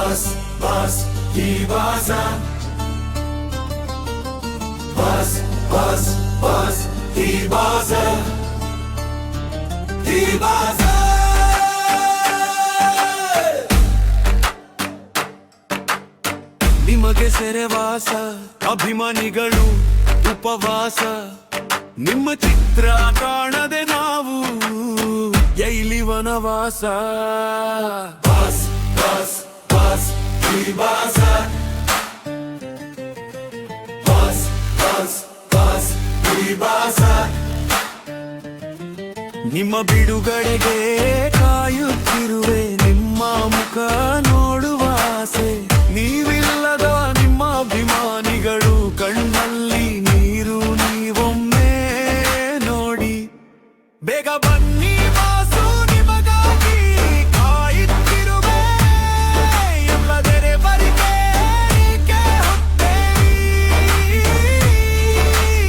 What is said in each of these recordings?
bas, bas, T-Baza. Bas, bas, bas, T-Baza. T-Baza. ನಿಮಗೆ ಸೆರೆವಾಸ ಅಭಿಮಾನಿಗಳು ಉಪವಾಸ ನಿಮ್ಮ ಚಿತ್ರ ಕಾಣದೆ ನಾವು ಎಲ್ಲಿ ವನವಾಸ bus bus bus T-Baza bus bus bus T-Baza ನಿಮ್ಮ ಬಿಡುಗಡೆಗೆ ಕಾಯುತ್ತಿರುವೆ ನಿಮ್ಮ ಮುಖ ನೋಡುವ ಆಸೆ ನೀವಿಲ್ಲದ ನಿಮ್ಮ ಅಭಿಮಾನಿಗಳು ಕಣ್ಣಲ್ಲಿ ನೀರು ನೀವೊಮ್ಮೆ ನೋಡಿ ಬೇಗ ಬನ್ನಿ ಬಾಸು ನಿಮಗಾಗಿ ಕಾಯುತ್ತಿರುವೆ ಎಲ್ಲದರೆ ಬರಿಕೆ ಹೊತ್ತೆ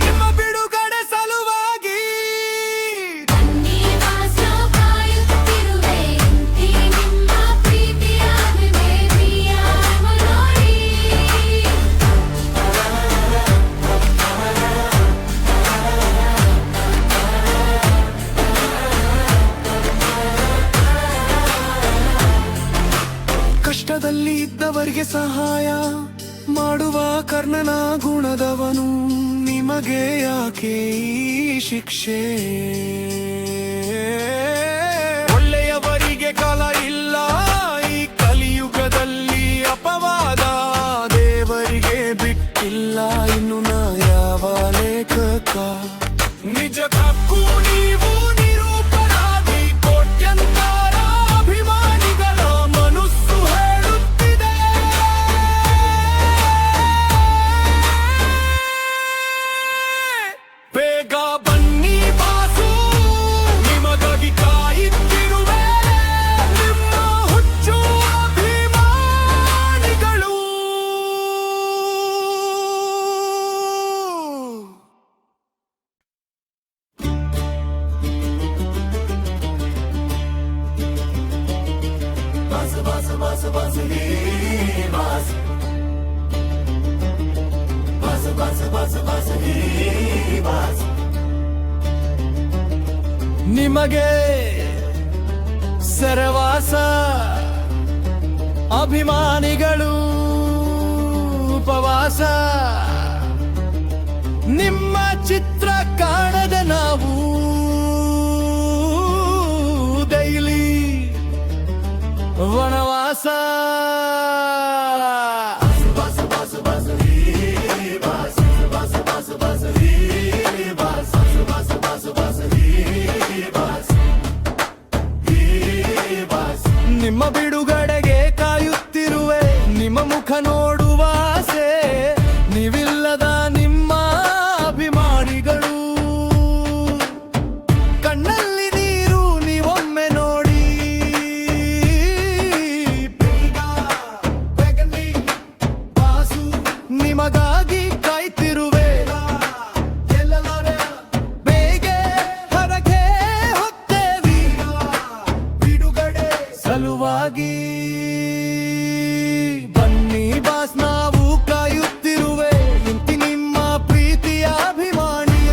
ನಿಮ್ಮ ಬಿಡುಗಡೆ ಸಲುವಾಗಿ ಕಷ್ಟದಲ್ಲಿ ಇದ್ದವರಿಗೆ ಸಹಾಯ ಮಾಡುವ ಕರ್ಣನ ಗುಣದವನು ನಿಮಗೆ ಯಾಕೆ ಈ ಶಿಕ್ಷೆ ಒಳ್ಳೆಯವರಿಗೆ ಕಾಲ ಇಲ್ಲ ಈ ಕಲಿಯುಗದಲ್ಲಿ ಅಪವಾದ ದೇವರಿಗೆ ಬಿಟ್ಟಿಲ್ಲ ಇನ್ನು ನಾ ಯಾವ ಲೇಖಕ ನಿಜಕ್ಕೂ ನೀವು ನಿರೂಪರಾಗಿ ಕೋಟ್ಯಂತರ ಅಭಿಮಾನಿಗಳ ಮನಸ್ಸು ಹೇಳುತ್ತಿದೆ ಬೇಗ ಬನ್ನಿ ಬಾಸು ನಿಮಗಾಗಿ ಕಾಯುತ್ತಿರುವೆ ನಿಮ್ಮ ಹುಚ್ಚು ಅಭಿಮಾನಿಗಳು Bas, bas, bas, bas, T-Baz. Bas, bas, bas, bas, T-Baz. ನಿಮಗೆ ಸೆರೆವಾಸ ಅಭಿಮಾನಿಗಳು ಉಪವಾಸ ನಿಮ್ಮ ಚಿತ್ರ ಕಾಣದೆ ನಾವು ಡೈಲಿ ವನವಾಸ ನಿಮ್ಮ ಬಿಡುಗಡೆಗೆ ಕಾಯುತ್ತಿರುವೆ ನಿಮ್ಮ ಮುಖ ನೋಡುವ ಆಸೆ ನೀವಿಲ್ಲದ ನಿಮ್ಮ ಅಭಿಮಾನಿಗಳು ಕಣ್ಣಲ್ಲಿ ನೀರು ನೀವೊಮ್ಮೆ ನೋಡಿ ಬಾಸು ನಿಮಗಾಗಿ ಕಾಯ್ತಿರುವೆ ಬೇಗ ಹೊರಗೆ ಹೋಗ್ತೇವಿ ಬಿಡುಗಡೆ ಸಲುವಾಗಿ ಬನ್ನಿ ಬಾಸ್ ನಾವು ಕಾಯುತ್ತಿರುವೆ ಇಂತಿ ನಿಮ್ಮ ಪ್ರೀತಿಯ ಅಭಿಮಾನಿ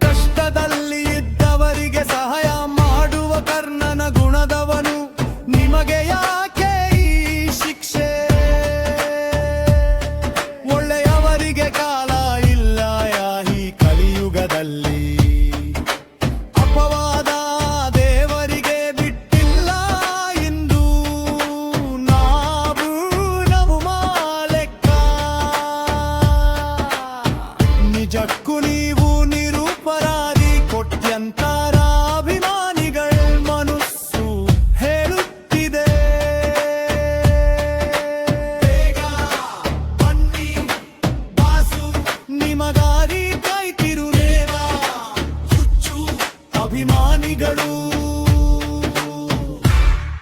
ಕಷ್ಟದಲ್ಲಿ ಇದ್ದವರಿಗೆ ಸಹಾಯ ಮಾಡುವ ಕರ್ಣನ ಗುಣದವನು ನಿಮಗೆ ಯಾಕೆ ಈ ಶಿಕ್ಷೆ ಒಳ್ಳೆಯವರಿಗೆ ಕಾಲ ಇಲ್ಲ ಈ ಕಲಿಯುಗದಲ್ಲಿ ಅಪವಾದ ದೇವರಿಗೆ ಬಿಟ್ಟಿಲ್ಲ ಇಂದು ನಾವು ಲೆಕ್ಕ ನಿಜಕ್ಕೂ ನೀವು ನಿರೂಪರಾಗಿ ಕೋಟ್ಯಂತರ ಅಭಿಮಾನಿಗಳ ಮನಸ್ಸು ಹೇಳುತ್ತಿದೆ ಬೇಗ ಬನ್ನಿ ಬಾಸು ನಿಮಗಾಗಿ ಕಾಯ್ತಿರುವೆ ಹುಚ್ಚು ಅಭಿಮಾನಿಗಳು